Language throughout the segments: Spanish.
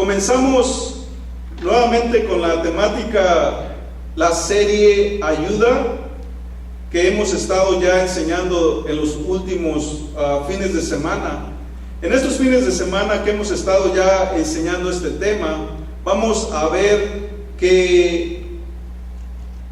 Comenzamos nuevamente con la temática, la serie Ayuda, que hemos estado ya enseñando en los últimos fines de semana. En estos fines de semana que hemos estado ya enseñando este tema, vamos a ver que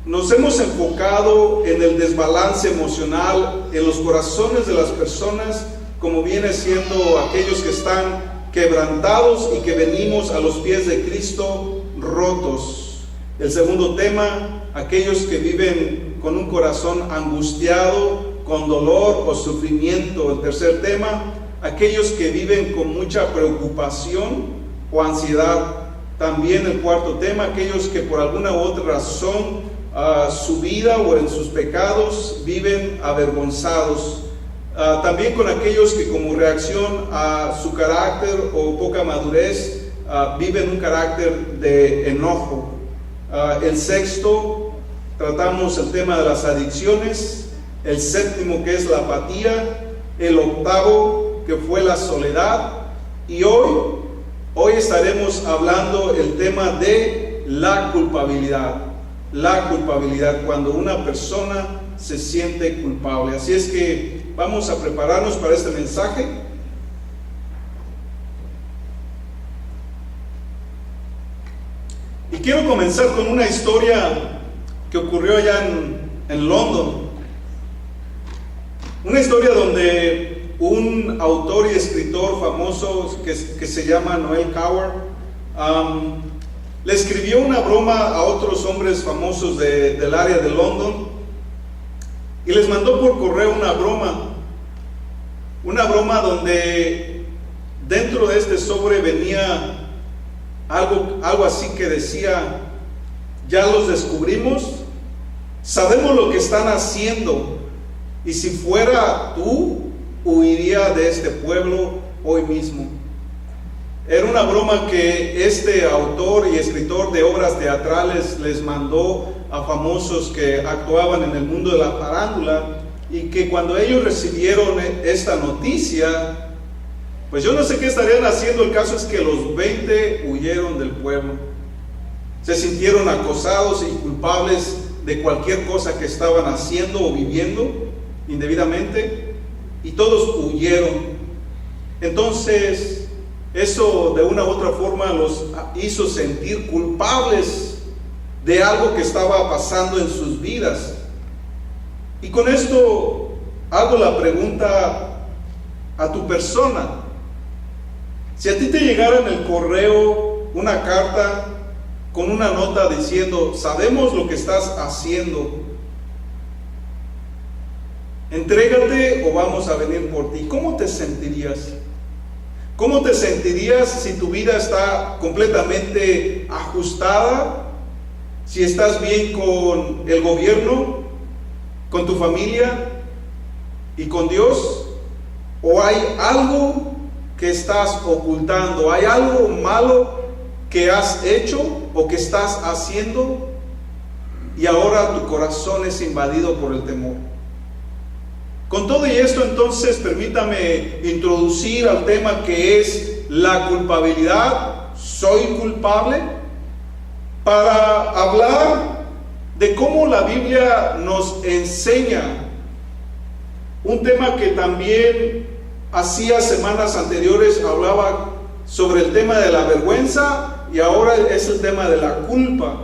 nos hemos enfocado en el desbalance emocional en los corazones de las personas, como viene siendo aquellos que están quebrantados y que venimos a los pies de Cristo rotos. El segundo tema, aquellos que viven con un corazón angustiado, con dolor o sufrimiento. El tercer tema, aquellos que viven con mucha preocupación o ansiedad. También el cuarto tema, aquellos que por alguna u otra razón su vida o en sus pecados viven avergonzados. También con aquellos que como reacción a su carácter o poca madurez viven un carácter de enojo. El sexto, tratamos el tema de las adicciones. El séptimo, que es la apatía. El octavo, que fue la soledad. Y hoy estaremos hablando el tema de la culpabilidad. La culpabilidad, cuando una persona se siente culpable. Así es que vamos a prepararnos para este mensaje. Y quiero comenzar con una historia que ocurrió allá en London. Una historia donde un autor y escritor famoso que se llama Noel Coward le escribió una broma a otros hombres famosos del área de London y les mandó por correo una broma donde dentro de este sobre venía algo así que decía: ya los descubrimos, sabemos lo que están haciendo, y si fuera tú, huiría de este pueblo hoy mismo. Era una broma que este autor y escritor de obras teatrales les mandó a famosos que actuaban en el mundo de la farándula, y que cuando ellos recibieron esta noticia, pues yo no sé qué estarían haciendo. El caso es que los 20 huyeron del pueblo. Se sintieron acosados y culpables de cualquier cosa que estaban haciendo o viviendo indebidamente, y todos huyeron. Entonces eso de una u otra forma los hizo sentir culpables de algo que estaba pasando en sus vidas. Y con esto hago la pregunta a tu persona: si a ti te llegara en el correo una carta con una nota diciendo: sabemos lo que estás haciendo, entrégate o vamos a venir por ti, ¿cómo te sentirías? ¿Cómo te sentirías si tu vida está completamente ajustada? Si estás bien con el gobierno, con tu familia y con Dios, o hay algo que estás ocultando, hay algo malo que has hecho o que estás haciendo, y ahora tu corazón es invadido por el temor. Con todo y esto, entonces, permítame introducir al tema que es la culpabilidad. ¿Soy culpable? Para hablar de cómo la Biblia nos enseña un tema que también hacía semanas anteriores, hablaba sobre el tema de la vergüenza, y ahora es el tema de la culpa.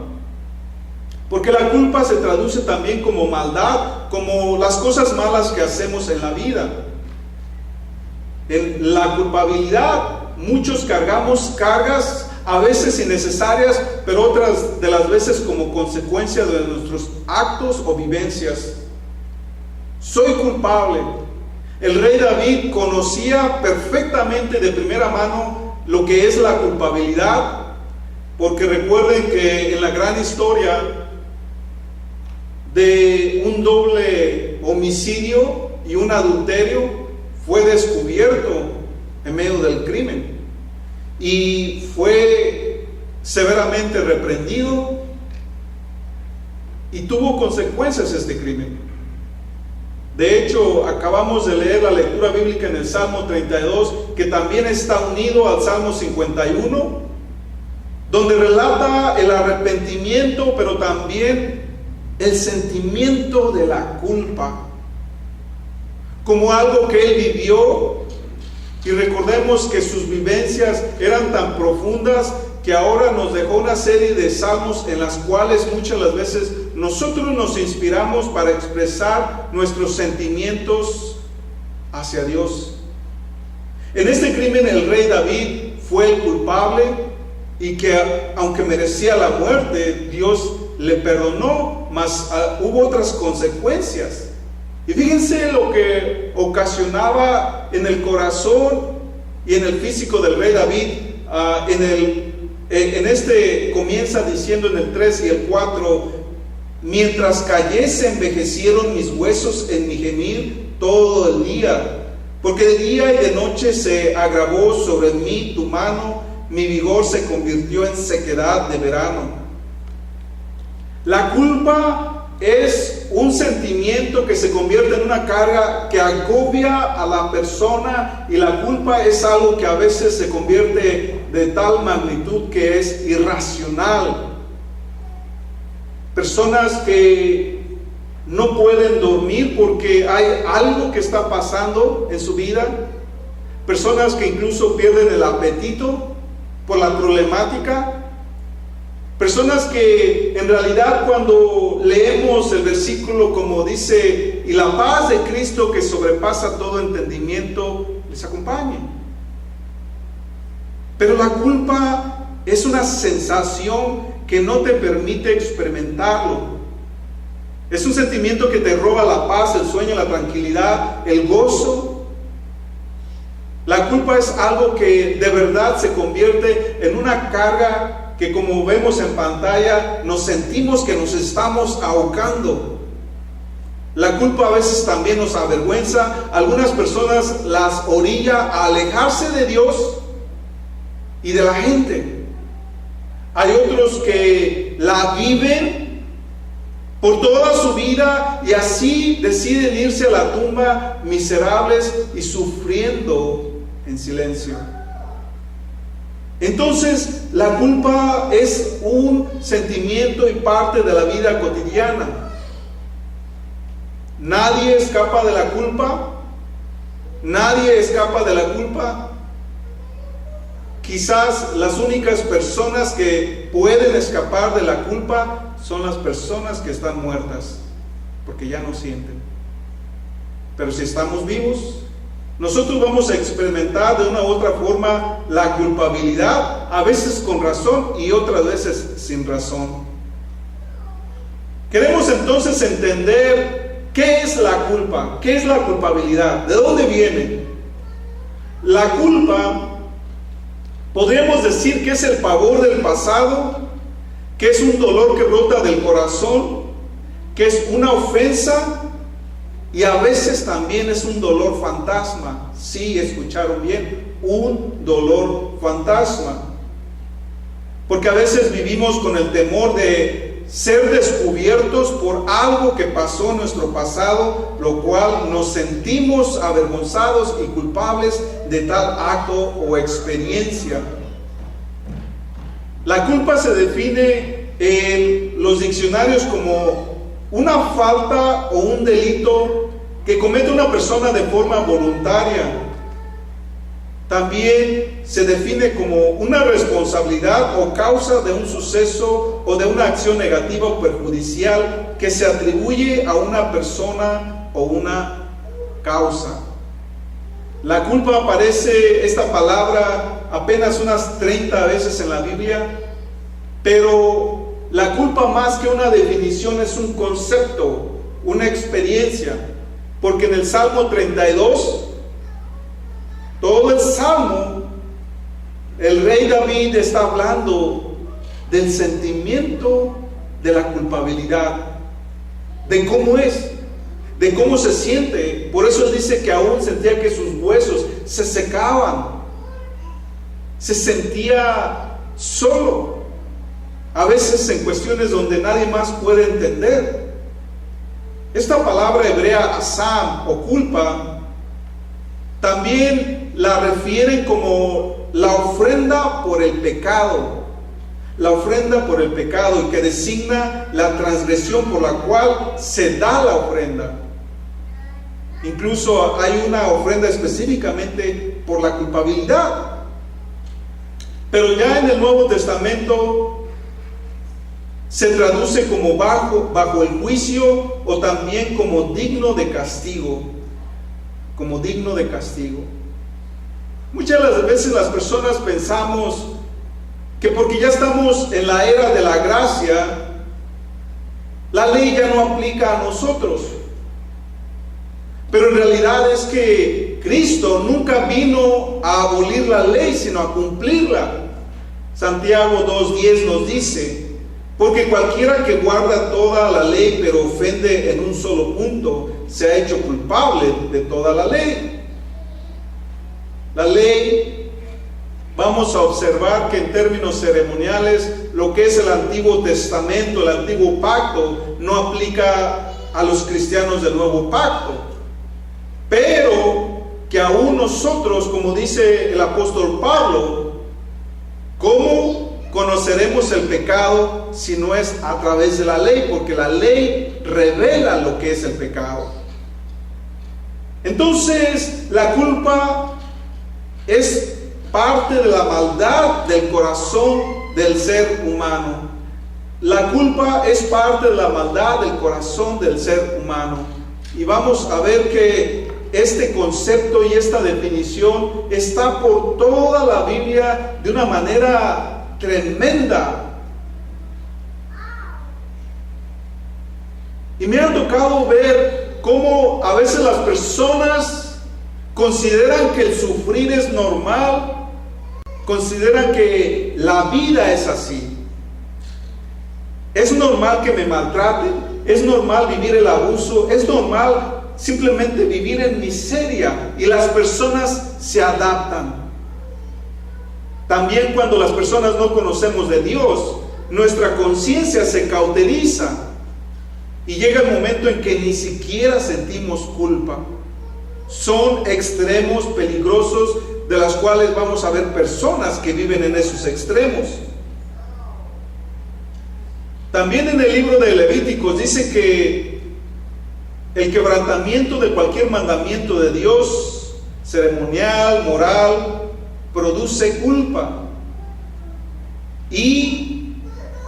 Porque la culpa se traduce también como maldad, como las cosas malas que hacemos en la vida. En la culpabilidad, muchos cargamos cargas a veces innecesarias, pero otras de las veces como consecuencia de nuestros actos o vivencias. Soy culpable. El rey David conocía perfectamente de primera mano lo que es la culpabilidad, porque recuerden que en la gran historia de un doble homicidio y un adulterio fue descubierto en medio del crimen y fue severamente reprendido, y tuvo consecuencias este crimen. De hecho, acabamos de leer la lectura bíblica en el Salmo 32, que también está unido al Salmo 51, donde relata el arrepentimiento, pero también el sentimiento de la culpa, como algo que él vivió. Y recordemos que sus vivencias eran tan profundas que ahora nos dejó una serie de salmos en las cuales muchas las veces nosotros nos inspiramos para expresar nuestros sentimientos hacia Dios. En este crimen el rey David fue el culpable, y que aunque merecía la muerte, Dios le perdonó, mas hubo otras consecuencias. Y fíjense lo que ocasionaba en el corazón y en el físico del rey David. Comienza diciendo en el 3 y el 4: mientras callé se envejecieron mis huesos en mi gemir todo el día, porque de día y de noche se agravó sobre mí tu mano, mi vigor se convirtió en sequedad de verano. La culpa es un sentimiento que se convierte en una carga que agobia a la persona, y la culpa es algo que a veces se convierte de tal magnitud que es irracional. Personas que no pueden dormir porque hay algo que está pasando en su vida, personas que incluso pierden el apetito por la problemática, personas que en realidad cuando leemos el versículo como dice: y la paz de Cristo que sobrepasa todo entendimiento les acompañe. Pero la culpa es una sensación que no te permite experimentarlo. Es un sentimiento que te roba la paz, el sueño, la tranquilidad, el gozo. La culpa es algo que de verdad se convierte en una carga que, como vemos en pantalla, nos sentimos que nos estamos ahogando. La culpa a veces también nos avergüenza. Algunas personas las orilla a alejarse de Dios y de la gente. Hay otros que la viven por toda su vida y así deciden irse a la tumba miserables y sufriendo en silencio. Entonces, la culpa es un sentimiento y parte de la vida cotidiana. Nadie escapa de la culpa. Nadie escapa de la culpa. Quizás las únicas personas que pueden escapar de la culpa son las personas que están muertas, porque ya no sienten. Pero si estamos vivos, nosotros vamos a experimentar de una u otra forma la culpabilidad, a veces con razón y otras veces sin razón. Queremos entonces entender qué es la culpa, qué es la culpabilidad, de dónde viene. La culpa, podríamos decir que es el pavor del pasado, que es un dolor que brota del corazón, que es una ofensa, y a veces también es un dolor fantasma. Sí, escucharon bien, un dolor fantasma. Porque a veces vivimos con el temor de ser descubiertos por algo que pasó en nuestro pasado, lo cual nos sentimos avergonzados y culpables de tal acto o experiencia. La culpa se define en los diccionarios como una falta o un delito que comete una persona de forma voluntaria. También se define como una responsabilidad o causa de un suceso o de una acción negativa o perjudicial que se atribuye a una persona o una causa. La culpa aparece, esta palabra, apenas unas 30 veces en la Biblia, pero la culpa, más que una definición, es un concepto, una experiencia, porque en el Salmo 32, todo el Salmo, el rey David está hablando del sentimiento de la culpabilidad, de cómo es, de cómo se siente. Por eso él dice que aún sentía que sus huesos se secaban, se sentía solo, a veces en cuestiones donde nadie más puede entender. Esta palabra hebrea asam o culpa también la refieren como la ofrenda por el pecado, la ofrenda por el pecado, y que designa la transgresión por la cual se da la ofrenda. Incluso hay una ofrenda específicamente por la culpabilidad. Pero ya en el Nuevo Testamento se traduce como bajo el juicio, o también como digno de castigo. Como digno de castigo. Muchas de las veces las personas pensamos que porque ya estamos en la era de la gracia, la ley ya no aplica a nosotros. Pero en realidad es que Cristo nunca vino a abolir la ley, sino a cumplirla. Santiago 2:10 nos dice: porque cualquiera que guarda toda la ley pero ofende en un solo punto, se ha hecho culpable de toda la ley. La ley, vamos a observar que en términos ceremoniales, lo que es el Antiguo Testamento, el Antiguo Pacto, no aplica a los cristianos del Nuevo Pacto. Pero que aún nosotros, como dice el apóstol Pablo, ¿cómo conoceremos el pecado si no es a través de la ley? Porque la ley revela lo que es el pecado. Entonces, la culpa es parte de la maldad del corazón del ser humano. La culpa es parte de la maldad del corazón del ser humano. Y vamos a ver que este concepto y esta definición está por toda la Biblia de una manera tremenda. Y me ha tocado ver cómo a veces las personas consideran que el sufrir es normal, consideran que la vida es así. Es normal que me maltraten, es normal vivir el abuso, es normal simplemente vivir en miseria, y las personas se adaptan. También cuando las personas no conocemos de Dios, nuestra conciencia se cauteriza y llega el momento en que ni siquiera sentimos culpa. Son extremos peligrosos de las cuales vamos a ver personas que viven en esos extremos. También en el libro de Levíticos dice que el quebrantamiento de cualquier mandamiento de Dios, ceremonial, moral, produce culpa. Y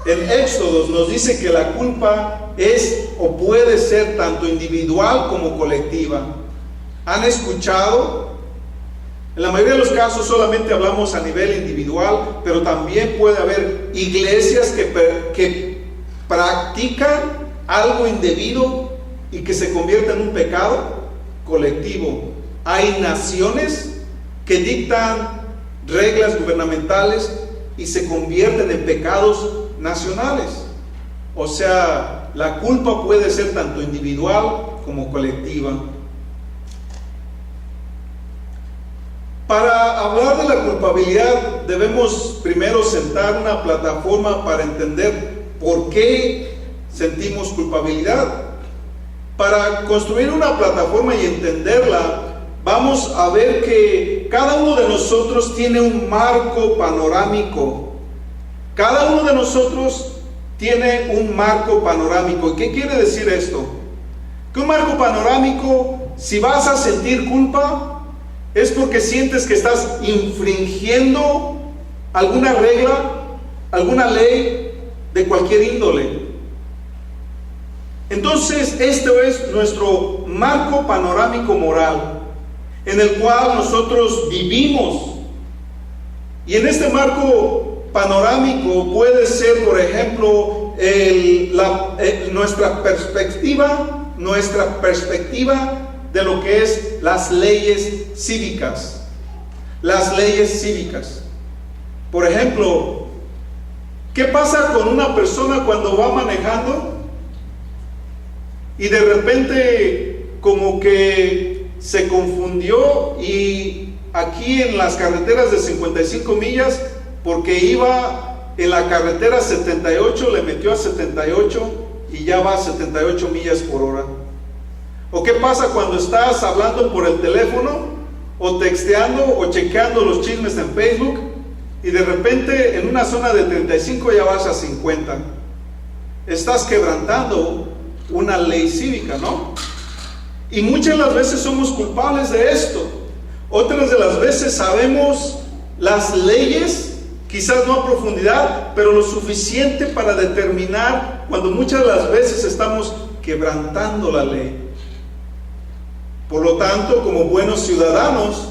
en Éxodo nos dice que la culpa es o puede ser tanto individual como colectiva. ¿Han escuchado? En la mayoría de los casos solamente hablamos a nivel individual, pero también puede haber iglesias que practican algo indebido y que se convierte en un pecado colectivo. Hay naciones que dictan reglas gubernamentales y se convierten en pecados nacionales. O sea, la culpa puede ser tanto individual como colectiva. Para hablar de la culpabilidad debemos primero sentar una plataforma para entender por qué sentimos culpabilidad. Para construir una plataforma y entenderla, vamos a ver que cada uno de nosotros tiene un marco panorámico. Cada uno de nosotros tiene un marco panorámico. ¿Y qué quiere decir esto? Que un marco panorámico, si vas a sentir culpa, es porque sientes que estás infringiendo alguna regla, alguna ley de cualquier índole. Entonces, esto es nuestro marco panorámico moral, en el cual nosotros vivimos. Y en este marco panorámico puede ser, por ejemplo, nuestra perspectiva de lo que es las leyes cívicas. Las leyes cívicas. Por ejemplo, ¿qué pasa con una persona cuando va manejando y de repente como que se confundió y aquí en las carreteras de 55 millas, porque iba en la carretera 78, le metió a 78 y ya va a 78 millas por hora? ¿O qué pasa cuando estás hablando por el teléfono o texteando o chequeando los chismes en Facebook y de repente en una zona de 35 ya vas a 50. Estás quebrantando una ley cívica, ¿no? Y muchas de las veces somos culpables de esto. Otras de las veces sabemos las leyes, quizás no a profundidad, pero lo suficiente para determinar cuando muchas de las veces estamos quebrantando la ley. Por lo tanto, como buenos ciudadanos,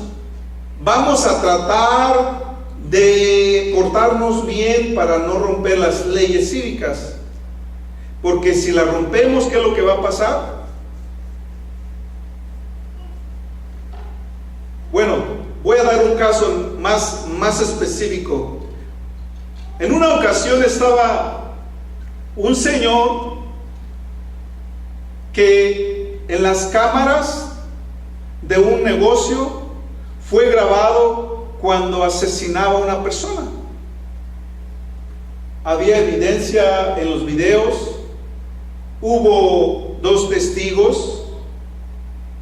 vamos a tratar de portarnos bien para no romper las leyes cívicas. Porque si las rompemos, ¿qué es lo que va a pasar? Bueno, voy a dar un caso más específico. En una ocasión estaba un señor que en las cámaras de un negocio fue grabado cuando asesinaba a una persona. Había evidencia en los videos, hubo 2 testigos,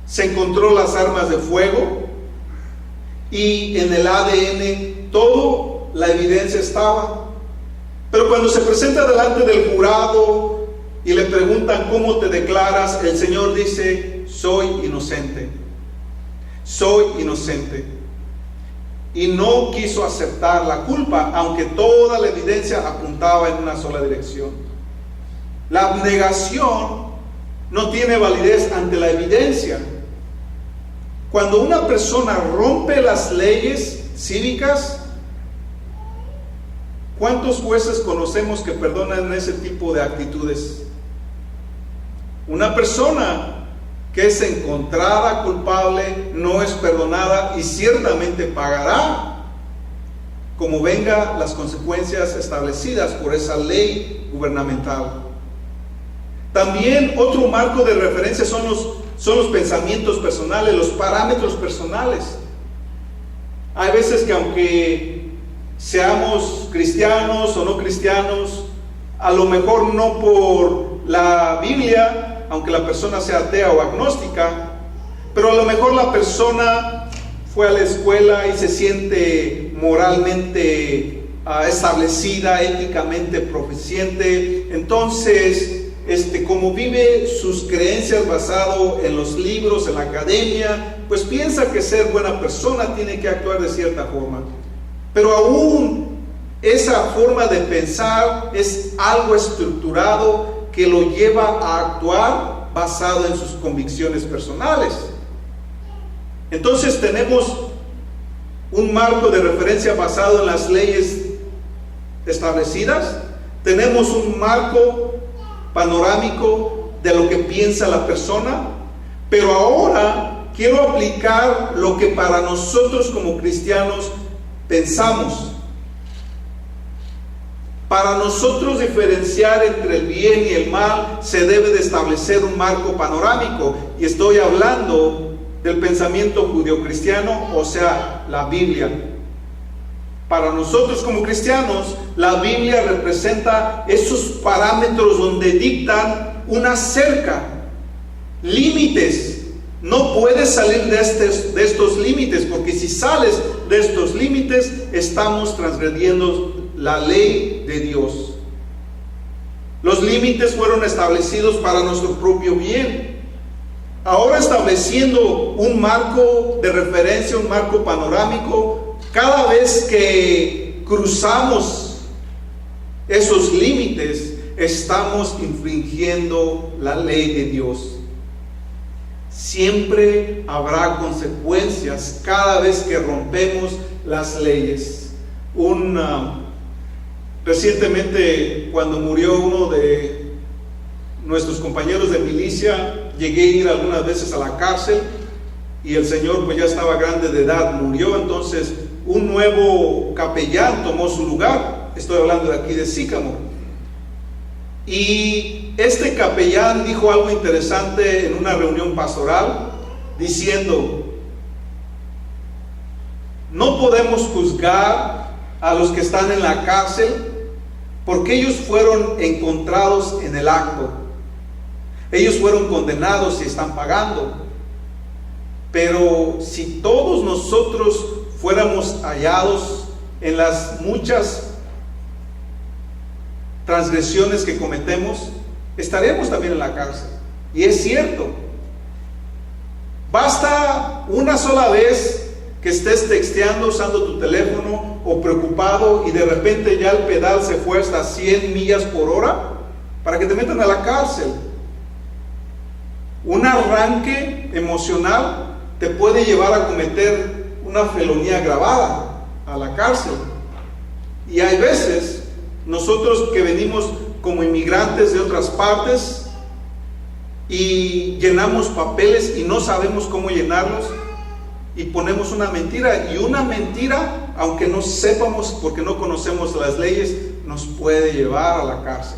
se encontró las armas de fuego y en el ADN toda la evidencia estaba. Pero cuando se presenta delante del jurado y le preguntan cómo te declaras, el señor dice: soy inocente, soy inocente. Y no quiso aceptar la culpa, aunque toda la evidencia apuntaba en una sola dirección. La abnegación no tiene validez ante la evidencia. Cuando una persona rompe las leyes cívicas, ¿cuántos jueces conocemos que perdonan ese tipo de actitudes? Una persona que es encontrada culpable no es perdonada y ciertamente pagará como venga las consecuencias establecidas por esa ley gubernamental. También otro marco de referencia son los pensamientos personales, los parámetros personales. Hay veces que aunque seamos cristianos o no cristianos, a lo mejor no por la Biblia, aunque la persona sea atea o agnóstica, pero a lo mejor la persona fue a la escuela y se siente moralmente establecida, éticamente proficiente. Entonces, como vive sus creencias basado en los libros, en la academia, pues piensa que ser buena persona tiene que actuar de cierta forma. Pero aún esa forma de pensar es algo estructurado que lo lleva a actuar basado en sus convicciones personales. Entonces tenemos un marco de referencia basado en las leyes establecidas, tenemos un marco panorámico de lo que piensa la persona, pero ahora quiero aplicar lo que para nosotros como cristianos pensamos. Para nosotros diferenciar entre el bien y el mal, se debe de establecer un marco panorámico. Y estoy hablando del pensamiento judeocristiano, o sea, la Biblia. Para nosotros como cristianos, la Biblia representa esos parámetros donde dictan una cerca, límites. No puedes salir de estos límites, porque si sales de estos límites, estamos transgrediendo la ley de Dios. Los límites fueron establecidos para nuestro propio bien. Ahora, estableciendo un marco de referencia, un marco panorámico, cada vez que cruzamos esos límites, estamos infringiendo la ley de Dios. Siempre habrá consecuencias cada vez que rompemos las leyes. Recientemente, cuando murió uno de nuestros compañeros de milicia, llegué a ir algunas veces a la cárcel y el señor pues ya estaba grande de edad, murió. Entonces un nuevo capellán tomó su lugar. Estoy hablando de aquí de Sycamore. Y este capellán dijo algo interesante en una reunión pastoral, diciendo: no podemos juzgar a los que están en la cárcel porque ellos fueron encontrados en el acto. Ellos fueron condenados y están pagando. Pero si todos nosotros fuéramos hallados en las muchas transgresiones que cometemos, estaremos también en la cárcel. Y es cierto. Basta una sola vez que estés texteando usando tu teléfono o preocupado y de repente ya el pedal se fue hasta 100 millas por hora para que te metan a la cárcel. Un arranque emocional te puede llevar a cometer una felonía agravada, a la cárcel. Y hay veces nosotros que venimos como inmigrantes de otras partes y llenamos papeles y no sabemos cómo llenarlos y ponemos una mentira, y una mentira, aunque no sepamos porque no conocemos las leyes, nos puede llevar a la cárcel.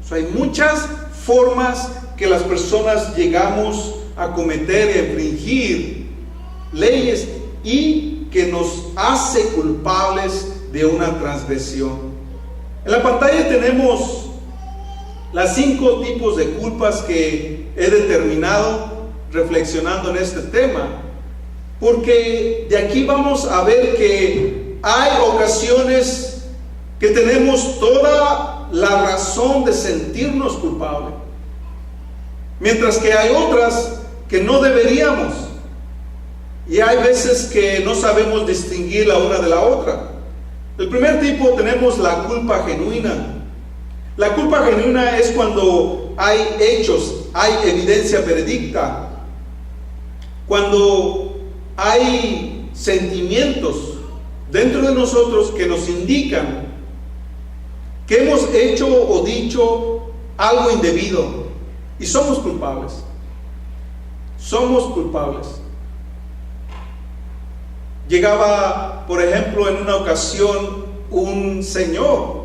O sea, hay muchas formas que las personas llegamos a cometer y a infringir leyes y que nos hace culpables de una transgresión. En la pantalla tenemos las 5 tipos de culpas que he determinado reflexionando en este tema, porque de aquí vamos a ver que hay ocasiones que tenemos toda la razón de sentirnos culpables, mientras que hay otras que no deberíamos, y hay veces que no sabemos distinguir la una de la otra. El primer tipo tenemos la culpa genuina. La culpa genuina es cuando hay hechos, hay evidencia veredicta, cuando hay sentimientos dentro de nosotros que nos indican que hemos hecho o dicho algo indebido y somos culpables. Somos culpables. Llegaba, por ejemplo, en una ocasión un señor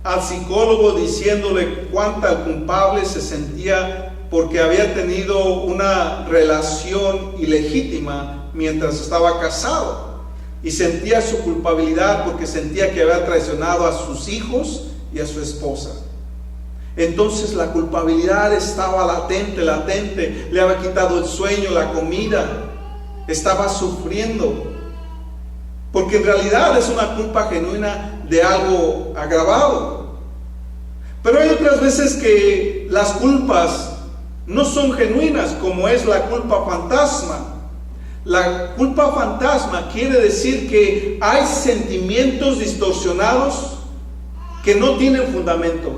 al psicólogo diciéndole cuánta culpable se sentía porque había tenido una relación ilegítima mientras estaba casado, y sentía su culpabilidad porque sentía que había traicionado a sus hijos y a su esposa. Entonces la culpabilidad estaba latente, le había quitado el sueño, la comida, estaba sufriendo, porque en realidad es una culpa genuina de algo agravado. Pero hay otras veces que las culpas no son genuinas, como es la culpa fantasma. La culpa fantasma quiere decir que hay sentimientos distorsionados que no tienen fundamento.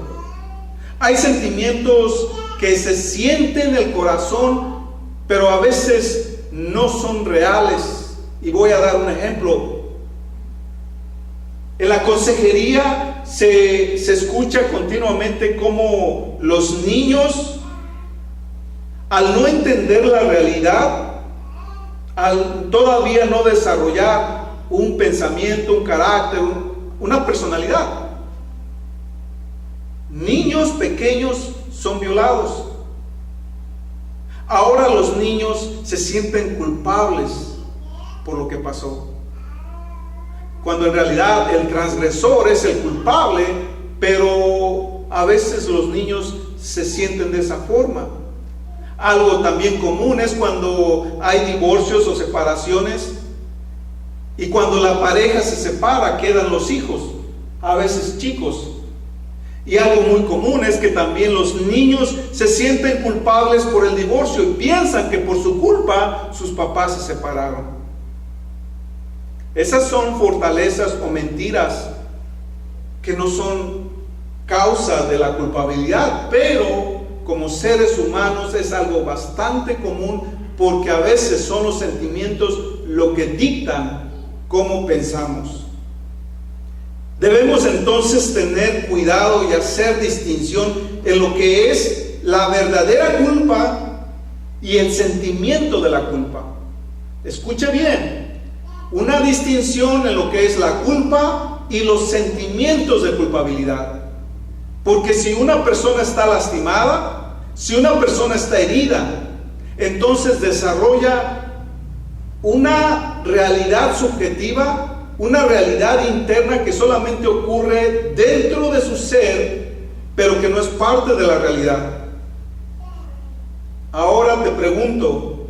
Hay sentimientos que se sienten en el corazón, pero a veces no son reales. Y voy a dar un ejemplo. En la consejería se escucha continuamente cómo los niños, al no entender la realidad, al todavía no desarrollar un pensamiento, un carácter, una personalidad, niños pequeños son violados. Ahora los niños se sienten culpables por lo que pasó, cuando en realidad el transgresor es el culpable, pero a veces los niños se sienten de esa forma. Algo también común es cuando hay divorcios o separaciones, y cuando la pareja se separa quedan los hijos, a veces chicos. Y algo muy común es que también los niños se sienten culpables por el divorcio y piensan que por su culpa sus papás se separaron. Esas son fortalezas o mentiras que no son causa de la culpabilidad, pero como seres humanos es algo bastante común, porque a veces son los sentimientos lo que dictan cómo pensamos. Debemos entonces tener cuidado y hacer distinción en lo que es la verdadera culpa y el sentimiento de la culpa. Escuche bien, una distinción en lo que es la culpa y los sentimientos de culpabilidad. Porque si una persona está lastimada, si una persona está herida, entonces desarrolla una realidad subjetiva, una realidad interna que solamente ocurre dentro de su ser, pero que no es parte de la realidad. Ahora te pregunto,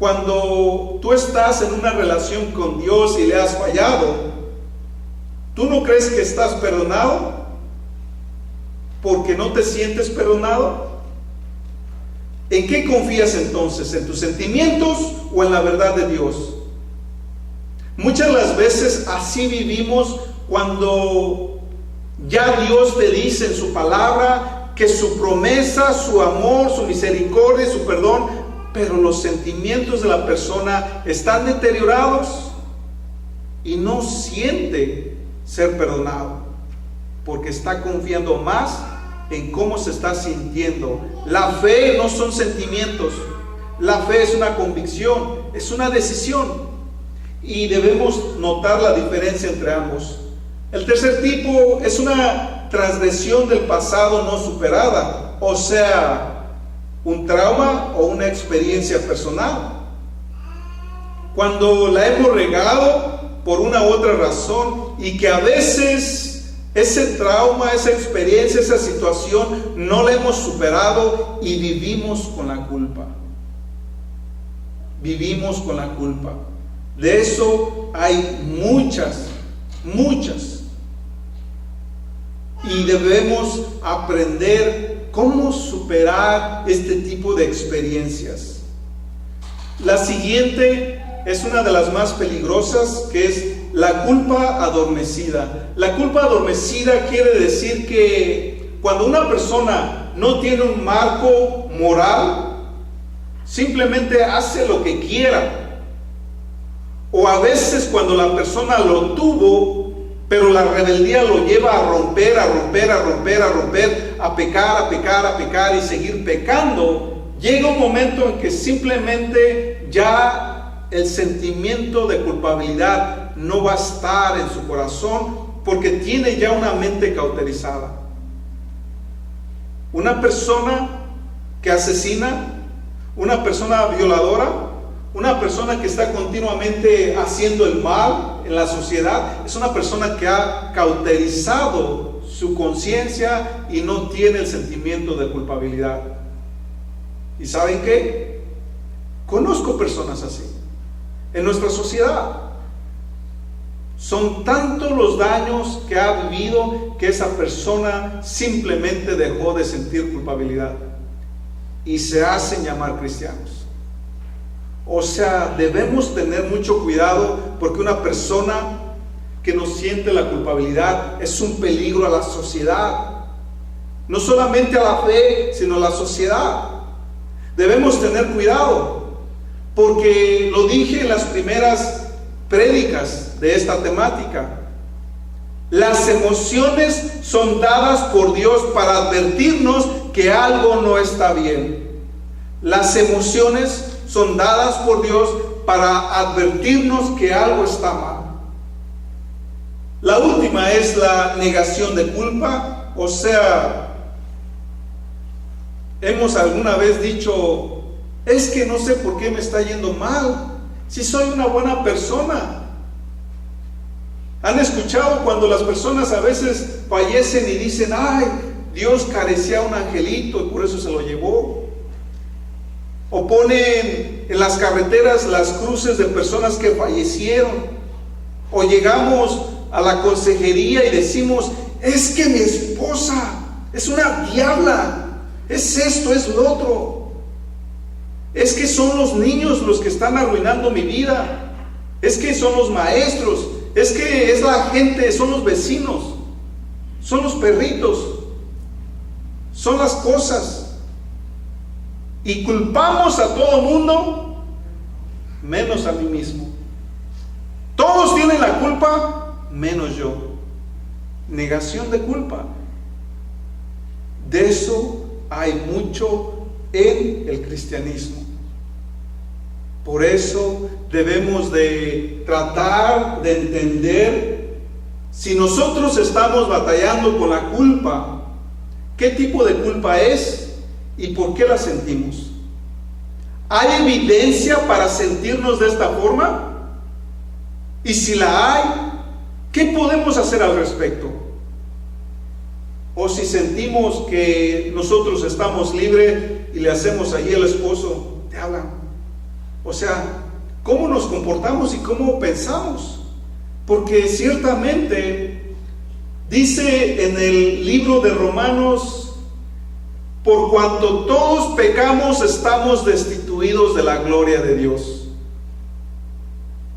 Cuando tú estás en una relación con Dios y le has fallado, ¿tú no crees que estás perdonado? ¿Porque no te sientes perdonado? ¿En qué confías entonces? ¿En tus sentimientos o en la verdad de Dios? Muchas de las veces así vivimos cuando ya Dios te dice en su palabra que su promesa, su amor, su misericordia, su perdón, pero los sentimientos de la persona están deteriorados y no siente ser perdonado porque está confiando más en cómo se está sintiendo. La fe no son sentimientos, la fe es una convicción, es una decisión, y debemos notar la diferencia entre ambos. El tercer tipo es una transgresión del pasado no superada, o sea, un trauma o una experiencia personal. Cuando la hemos regado por una u otra razón y que a veces ese trauma, esa experiencia, esa situación no la hemos superado y vivimos con la culpa. Vivimos con la culpa. De eso hay muchas. Y debemos aprender cómo superar este tipo de experiencias. La siguiente es una de las más peligrosas, que es la culpa adormecida. La culpa adormecida quiere decir que cuando una persona no tiene un marco moral, simplemente hace lo que quiera. O a veces cuando la persona lo tuvo, pero la rebeldía lo lleva a romper, a pecar y seguir pecando, llega un momento en que simplemente ya el sentimiento de culpabilidad no va a estar en su corazón porque tiene ya una mente cauterizada. Una persona que asesina, una persona violadora, una persona que está continuamente haciendo el mal en la sociedad, es una persona que ha cauterizado su conciencia y no tiene el sentimiento de culpabilidad. ¿Y saben qué? Conozco personas así en nuestra sociedad. Son tantos los daños que ha vivido que esa persona simplemente dejó de sentir culpabilidad y se hacen llamar cristianos. O sea, debemos tener mucho cuidado porque una persona que no siente la culpabilidad es un peligro a la sociedad. No solamente a la fe, sino a la sociedad. Debemos tener cuidado porque lo dije en las primeras prédicas de esta temática. Las emociones son dadas por Dios para advertirnos que algo no está bien. Las emociones son dadas por Dios para advertirnos que algo está mal. La última es la negación de culpa, o sea, hemos alguna vez dicho, es que no sé por qué me está yendo mal, si soy una buena persona. ¿Han escuchado cuando las personas a veces fallecen y dicen, ay, Dios carecía a un angelito y por eso se lo llevó? O ponen en las carreteras las cruces de personas que fallecieron. O llegamos a la consejería y decimos, es que mi esposa es una diabla, es esto, es lo otro. Es que son los niños los que están arruinando mi vida. Es que son los maestros. Es que es la gente, son los vecinos. Son los perritos. Son las cosas. Y culpamos a todo mundo, menos a mí mismo. Todos tienen la culpa, menos yo. Negación de culpa. De eso hay mucho en el cristianismo. Por eso debemos de tratar de entender si nosotros estamos batallando con la culpa, qué tipo de culpa es y por qué la sentimos. ¿Hay evidencia para sentirnos de esta forma? Y si la hay, ¿qué podemos hacer al respecto? O si sentimos que nosotros estamos libres y le hacemos allí al esposo, te hablan, O sea, cómo nos comportamos y cómo pensamos. Porque ciertamente dice en el libro de Romanos: por cuanto todos pecamos, estamos destituidos de la gloria de Dios.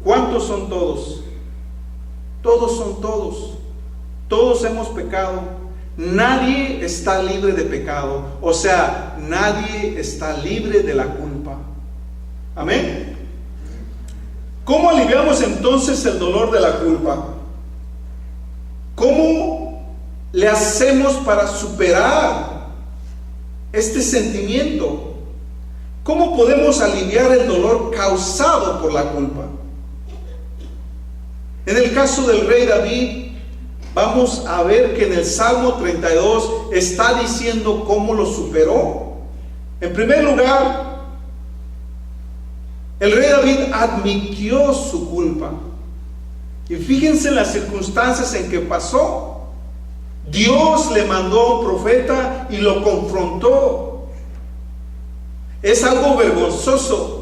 ¿Cuántos son todos? Todos son todos. Todos hemos pecado. Nadie está libre de pecado. O sea, nadie está libre de la culpa. Amén. ¿Cómo aliviamos entonces el dolor de la culpa? ¿Cómo le hacemos para superar este sentimiento? ¿Cómo podemos aliviar el dolor causado por la culpa? En el caso del rey David, vamos a ver que en el Salmo 32 está diciendo cómo lo superó. En primer lugar, el rey David admitió su culpa. Y fíjense en las circunstancias en que pasó. Dios le mandó a un profeta y lo confrontó. Es algo vergonzoso.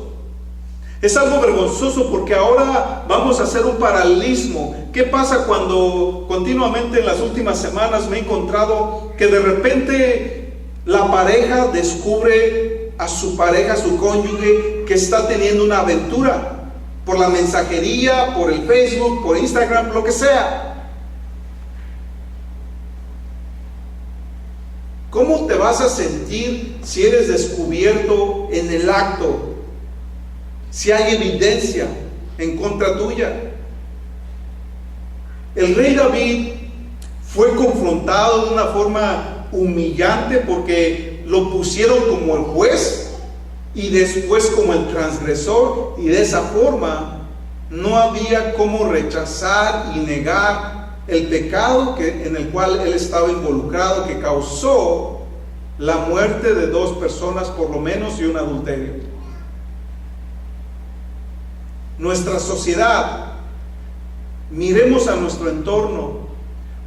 Es algo vergonzoso porque ahora vamos a hacer un paralelismo. ¿Qué pasa cuando continuamente en las últimas semanas me he encontrado que de repente la pareja descubre a su pareja, a su cónyuge, que está teniendo una aventura por la mensajería, por el Facebook, por Instagram, lo que sea? ¿Cómo te vas a sentir si eres descubierto en el acto? Si hay evidencia en contra tuya. El rey David fue confrontado de una forma humillante porque lo pusieron como el juez y después como el transgresor, y de esa forma no había cómo rechazar y negar el pecado en el cual él estaba involucrado, que causó la muerte de 2 personas por lo menos y un adulterio. Nuestra sociedad, miremos a nuestro entorno.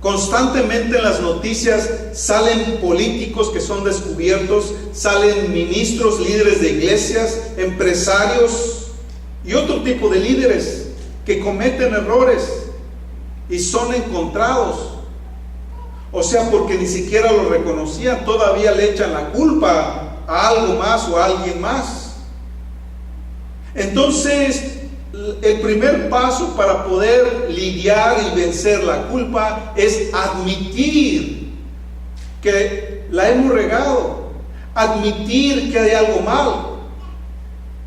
Constantemente en las noticias salen políticos que son descubiertos, salen ministros, líderes de iglesias, empresarios y otro tipo de líderes que cometen errores y son encontrados. O sea, porque ni siquiera lo reconocían, todavía le echan la culpa a algo más o a alguien más. Entonces, el primer paso para poder lidiar y vencer la culpa es admitir que la hemos regado, admitir que hay algo mal.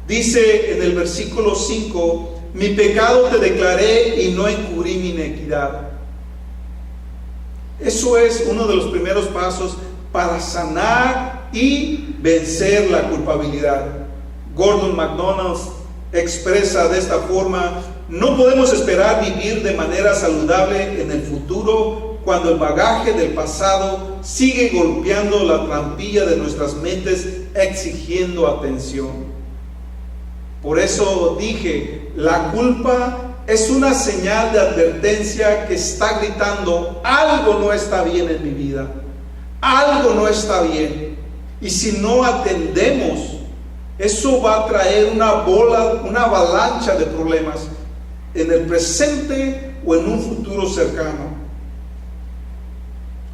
Dice en el versículo 5: mi pecado te declaré y no encubrí mi iniquidad. Eso es uno de los primeros pasos para sanar y vencer la culpabilidad. Gordon MacDonald expresa de esta forma: no podemos esperar vivir de manera saludable en el futuro cuando el bagaje del pasado sigue golpeando la trampilla de nuestras mentes, exigiendo atención. Por eso dije, la culpa es una señal de advertencia que está gritando: algo no está bien en mi vida, algo no está bien. Y si no atendemos, eso va a traer una avalancha de problemas en el presente o en un futuro cercano.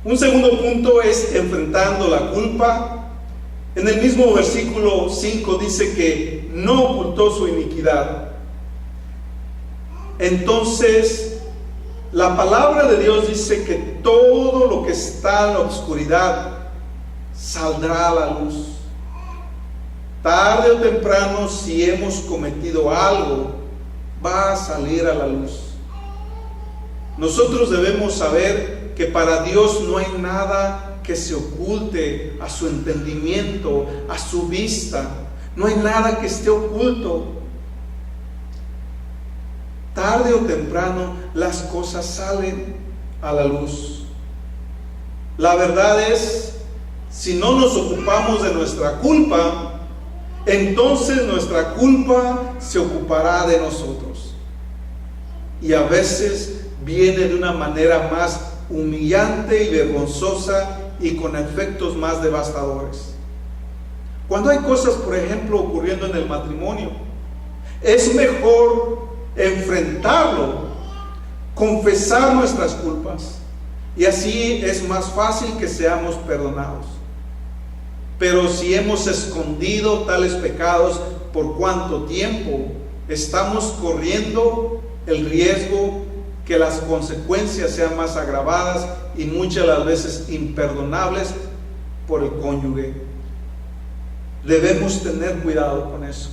Un segundo punto es enfrentando la culpa. En el mismo versículo 5 dice que no ocultó su iniquidad. Entonces, la palabra de Dios dice que todo lo que está en la oscuridad saldrá a la luz. Tarde o temprano, si hemos cometido algo, va a salir a la luz. Nosotros debemos saber que para Dios no hay nada que se oculte a su entendimiento, a su vista. No hay nada que esté oculto. Tarde o temprano las cosas salen a la luz. La verdad es, si no nos ocupamos de nuestra culpa, entonces nuestra culpa se ocupará de nosotros. Y a veces viene de una manera más humillante y vergonzosa y con efectos más devastadores. Cuando hay cosas, por ejemplo, ocurriendo en el matrimonio, Es mejor enfrentarlo, confesar nuestras culpas, y así es más fácil que seamos perdonados. Pero si hemos escondido tales pecados por cuánto tiempo, estamos corriendo el riesgo que las consecuencias sean más agravadas y muchas de las veces imperdonables por el cónyuge. Debemos tener cuidado con eso.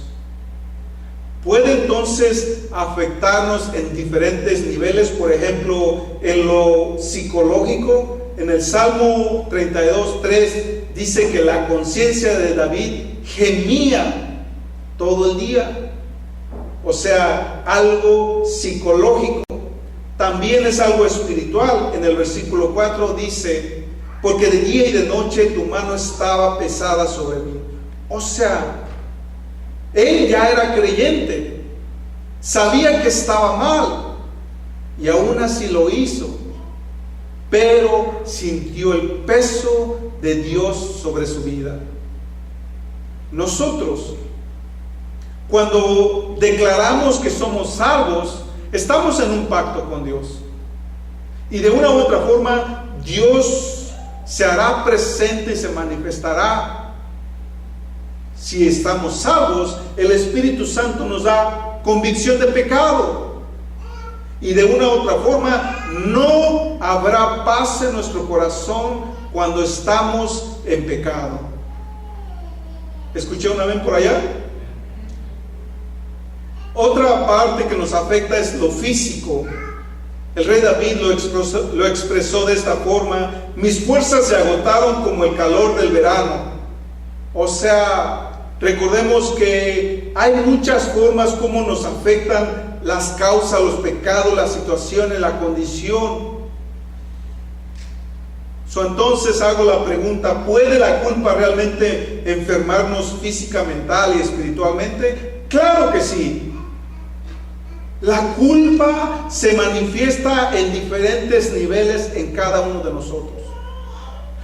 Puede entonces afectarnos en diferentes niveles, por ejemplo, en lo psicológico. En el Salmo 32:3 dice que la conciencia de David gemía todo el día. O sea, algo psicológico. También es algo espiritual. En el versículo 4 dice: porque de día y de noche tu mano estaba pesada sobre mí. O sea, él ya era creyente, sabía que estaba mal y aún así lo hizo, pero sintió el peso de Dios sobre su vida. Nosotros, cuando declaramos que somos salvos, estamos en un pacto con Dios, y de una u otra forma Dios se hará presente y se manifestará. Si estamos salvos, el Espíritu Santo nos da convicción de pecado, y de una u otra forma no habrá paz en nuestro corazón cuando estamos en pecado. ¿Escuché un amén por allá? Otra parte que nos afecta es lo físico. El rey David lo expresó de esta forma: mis fuerzas se agotaron como el calor del verano. O sea, recordemos que hay muchas formas como nos afectan las causas, los pecados, las situaciones, la condición. Entonces hago la pregunta: ¿puede la culpa realmente enfermarnos física, mental y espiritualmente? Claro que sí. La culpa se manifiesta en diferentes niveles en cada uno de nosotros.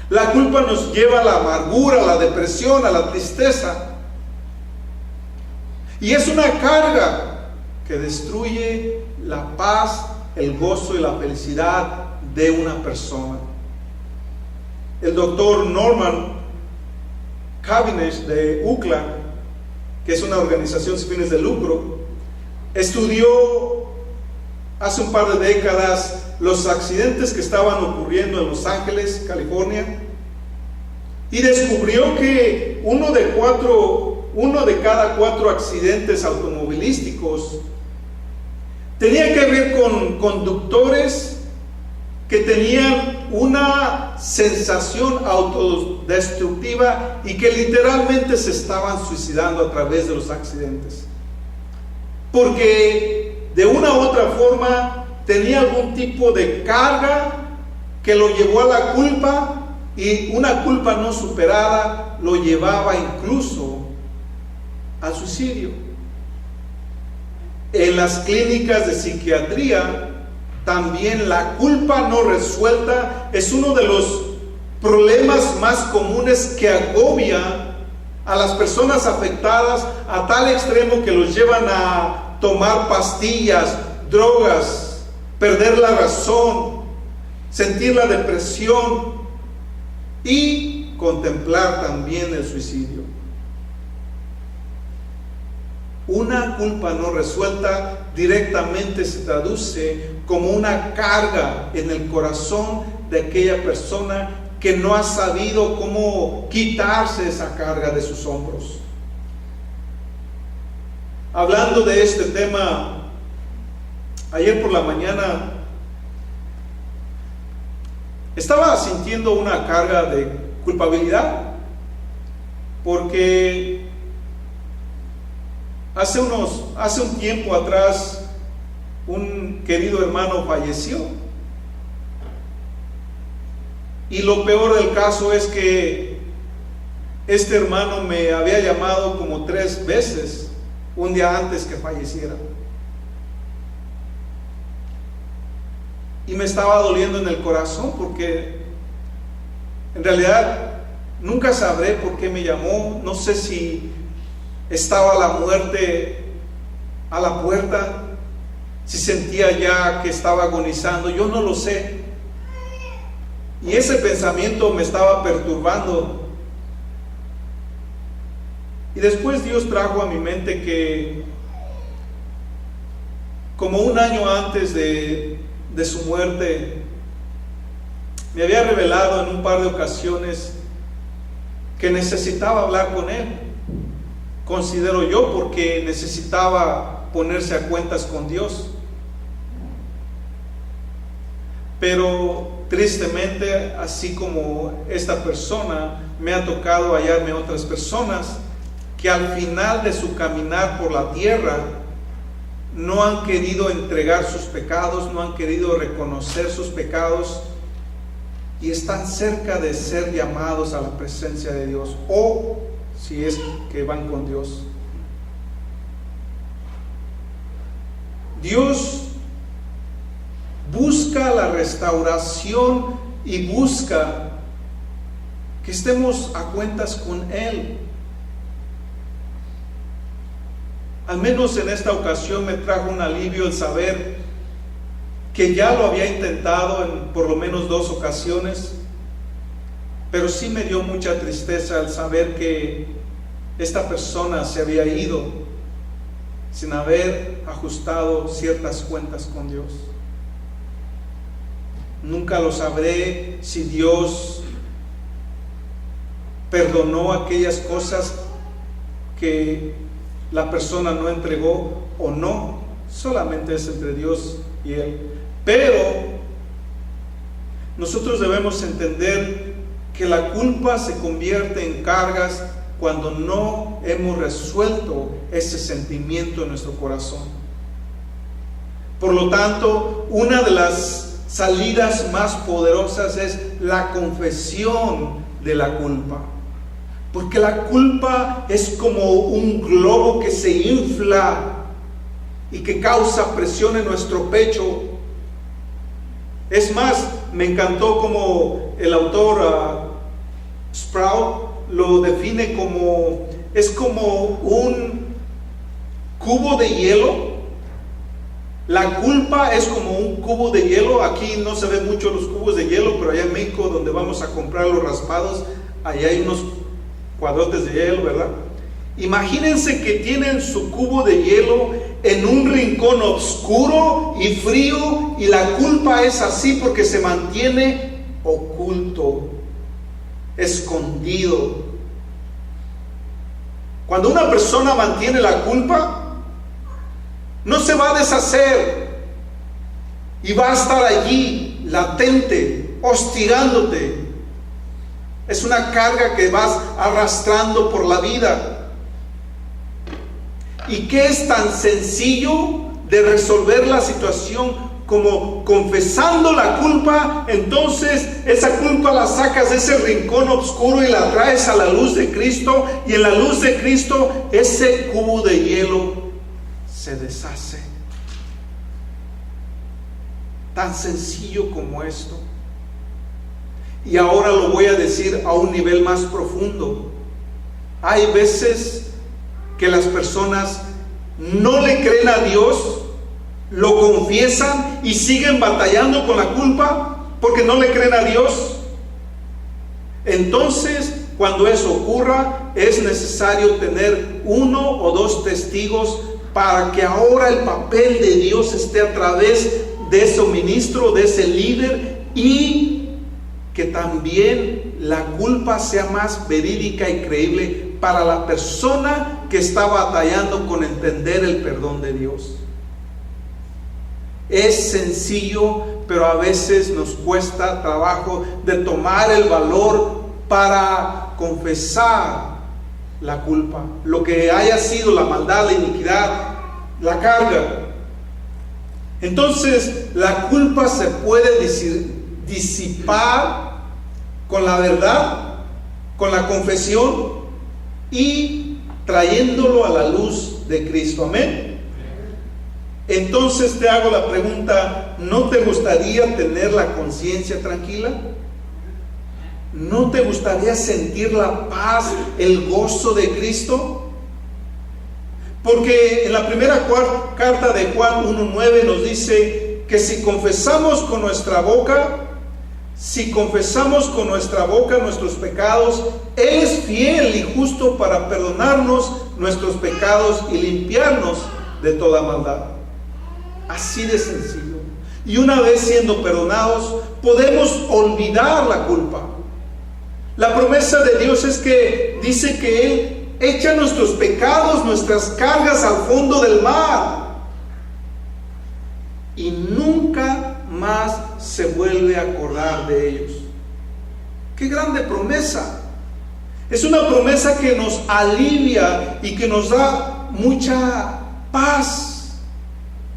La culpa nos lleva a la amargura, a la depresión, a la tristeza. Y es una carga que destruye la paz, el gozo y la felicidad de una persona. El doctor Norman Cavendish de UCLA, que es una organización sin fines de lucro, estudió hace un par de décadas los accidentes que estaban ocurriendo en Los Ángeles, California, y descubrió que uno de cada 4 accidentes automovilísticos tenía que ver con conductores que tenían una sensación autodestructiva y que literalmente se estaban suicidando a través de los accidentes, porque de una u otra forma tenía algún tipo de carga que lo llevó a la culpa, y una culpa no superada lo llevaba incluso al suicidio. En las clínicas de psiquiatría también la culpa no resuelta es uno de los problemas más comunes que agobia a las personas afectadas a tal extremo que los llevan a tomar pastillas, drogas, perder la razón, sentir la depresión y contemplar también el suicidio. Una culpa no resuelta directamente se traduce como una carga en el corazón de aquella persona que no ha sabido cómo quitarse esa carga de sus hombros. Hablando de este tema, ayer por la mañana estaba sintiendo una carga de culpabilidad, porque hace un tiempo atrás un querido hermano falleció, y lo peor del caso es que este hermano me había llamado como 3 veces un día antes que falleciera, y me estaba doliendo en el corazón, porque en realidad nunca sabré por qué me llamó. No sé si estaba la muerte a la puerta, si sentía ya que estaba agonizando, yo no lo sé. Y ese pensamiento me estaba perturbando. Y después Dios trajo a mi mente que como un año antes de su muerte, me había revelado en un par de ocasiones que necesitaba hablar con Él. Considero yo, porque necesitaba ponerse a cuentas con Dios. Pero tristemente, así como esta persona, me ha tocado hallarme otras personas que al final de su caminar por la tierra no han querido entregar sus pecados, no han querido reconocer sus pecados y están cerca de ser llamados a la presencia de Dios, o si es que van con Dios. Dios busca la restauración y busca que estemos a cuentas con Él. Al menos en esta ocasión me trajo un alivio el saber que ya lo había intentado en por lo menos 2 ocasiones, pero sí me dio mucha tristeza el saber que esta persona se había ido sin haber ajustado ciertas cuentas con Dios. Nunca lo sabré si Dios perdonó aquellas cosas que la persona no entregó o no. Solamente es entre Dios y Él. Pero nosotros debemos entender que la culpa se convierte en cargas cuando no hemos resuelto ese sentimiento en nuestro corazón. Por lo tanto, una de las salidas más poderosas es la confesión de la culpa. Porque la culpa es como un globo que se infla y que causa presión en nuestro pecho. Es más, me encantó como el autor Sproul lo define como, es como un cubo de hielo. La culpa es como un cubo de hielo. Aquí no se ven mucho los cubos de hielo, pero allá en México, donde vamos a comprar los raspados, allá hay unos cuadrotes de hielo, ¿verdad? Imagínense que tienen su cubo de hielo en un rincón oscuro y frío, y la culpa es así porque se mantiene oculto, escondido. Cuando una persona mantiene la culpa, no se va a deshacer y va a estar allí latente, hostigándote. Es una carga que vas arrastrando por la vida. ¿Y qué es tan sencillo de resolver la situación como confesando la culpa? Entonces esa culpa la sacas de ese rincón oscuro y la traes a la luz de Cristo, y en la luz de Cristo ese cubo de hielo se deshace. Tan sencillo como esto. Y ahora lo voy a decir a un nivel más profundo. Hay veces que las personas no le creen a Dios, lo confiesan y siguen batallando con la culpa porque no le creen a Dios. Entonces, cuando eso ocurra, es necesario tener 1 o 2 testigos para que ahora el papel de Dios esté a través de ese ministro, de ese líder, y que también la culpa sea más verídica y creíble para la persona que está batallando con entender el perdón de Dios. Es sencillo, pero a veces nos cuesta trabajo de tomar el valor para confesar la culpa, lo que haya sido la maldad, la iniquidad, la carga. Entonces, la culpa se puede disipar con la verdad, con la confesión y trayéndolo a la luz de Cristo. Amén. Entonces te hago la pregunta: ¿no te gustaría tener la conciencia tranquila? ¿No te gustaría sentir la paz, el gozo de Cristo? Porque en la primera carta de Juan 1:9 nos dice que si confesamos con nuestra boca nuestros pecados, Él es fiel y justo para perdonarnos nuestros pecados y limpiarnos de toda maldad. Así de sencillo. Y una vez siendo perdonados, podemos olvidar la culpa. La promesa de Dios es que dice que Él echa nuestros pecados, nuestras cargas al fondo del mar y nunca más se vuelve a acordar de ellos. ¡Qué grande promesa! Es una promesa que nos alivia y que nos da mucha paz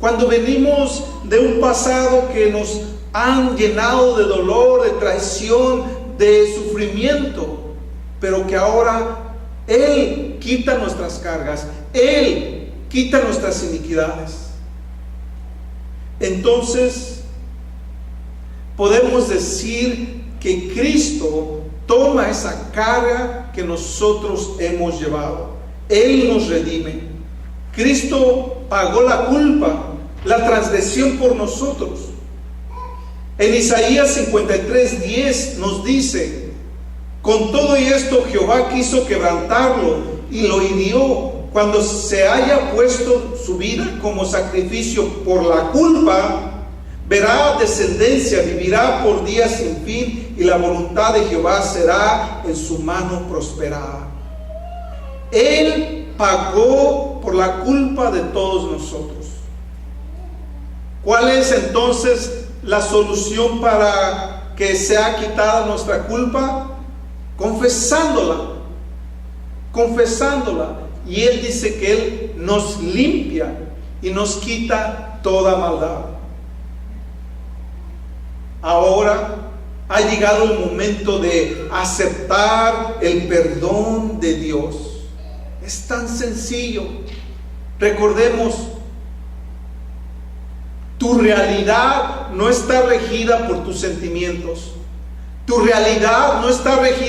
cuando venimos de un pasado que nos han llenado de dolor, de traición, de sufrimiento, pero que ahora Él quita nuestras cargas, Él quita nuestras iniquidades. Entonces podemos decir que Cristo toma esa carga que nosotros hemos llevado. Él nos redime. Cristo pagó la culpa, la transgresión por nosotros. En Isaías 53:10 nos dice: con todo y esto Jehová quiso quebrantarlo y lo hirió. Cuando se haya puesto su vida como sacrificio por la culpa, verá descendencia, vivirá por días sin fin, y la voluntad de Jehová será en su mano prosperada. Él pagó por la culpa de todos nosotros. ¿Cuál es entonces la solución para que sea quitada nuestra culpa? Confesándola. Y Él dice que Él nos limpia y nos quita toda maldad. Ahora ha llegado el momento de aceptar el perdón de Dios. Es tan sencillo. Recordemos, tu realidad no está regida por tus sentimientos. Tu realidad no está regida